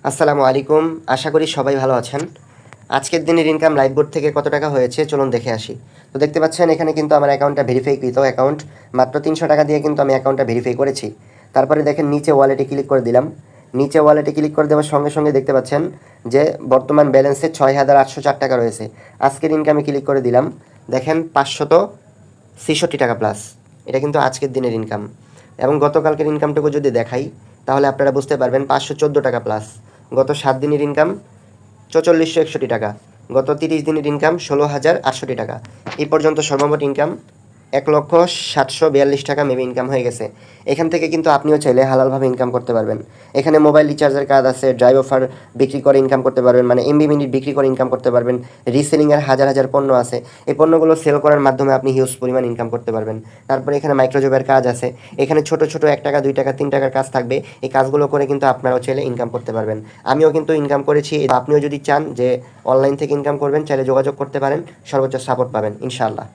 আসসালামু আলাইকুম। আশা করি সবাই ভালো আছেন। আজকের দিনের ইনকাম লাইভবোর্ড থেকে কত টাকা হয়েছে চলুন দেখে আসি। তো দেখতে পাচ্ছেন এখানে কিন্তু আমার অ্যাকাউন্টটা ভেরিফাইকৃত অ্যাকাউন্ট। মাত্র ৩০০ টাকা দিয়ে কিন্তু আমি অ্যাকাউন্টটা ভেরিফাই করেছি। তারপরে দেখেন নিচে ওয়ালেটে ক্লিক করে দিলাম। নিচে ওয়ালেটে ক্লিক করে দেওয়ার সঙ্গে সঙ্গে দেখতে পাচ্ছেন যে বর্তমান ব্যালেন্সে ৬,৮০৪ টাকা রয়েছে। আজকের ইনকামে ক্লিক করে দিলাম। দেখেন ৫৬৬ টাকা প্লাস। এটা কিন্তু আজকের দিনের ইনকাম। এবং গতকালকের ইনকামটুকু যদি দেখাই তাহলে আপনারা বুঝতে পারবেন ৫১৪ টাকা প্লাস। গত ৭ দিনের ইনকাম ৪৪৬১ টাকা। গত ৩০ দিনের ইনকাম ১৬,০৬৮ টাকা। এই পর্যন্ত সর্বমোট ইনকাম ১,৭৪২ টাকা মেবি ইনকাম হয়ে গেছে। এখান থেকে কিন্তু আপনিও চাইলে হালালভাবে ইনকাম করতে পারবেন। এখানে মোবাইল রিচার্জের কাজ আছে, ড্রাইভ অফার বিক্রি করে ইনকাম করতে পারবেন, মানে এমবি মিনিট বিক্রি করে ইনকাম করতে পারবেন। রিসেলিংয়ের হাজার হাজার পণ্য আছে, এই পণ্যগুলো সেল করার মাধ্যমে আপনি হিউজ পরিমাণ ইনকাম করতে পারবেন। তারপরে এখানে মাইক্রোজবের কাজ আছে, এখানে ছোট ছোট ১ টাকা ২ টাকা ৩ টাকার কাজ থাকবে। এই কাজগুলো করে কিন্তু আপনারাও চাইলে ইনকাম করতে পারবেন। আমিও কিন্তু ইনকাম করেছি। আপনিও যদি চান যে অনলাইন থেকে ইনকাম করবেন চাইলে যোগাযোগ করতে পারেন, সর্বোচ্চ সাপোর্ট পাবেন ইনশাআল্লাহ।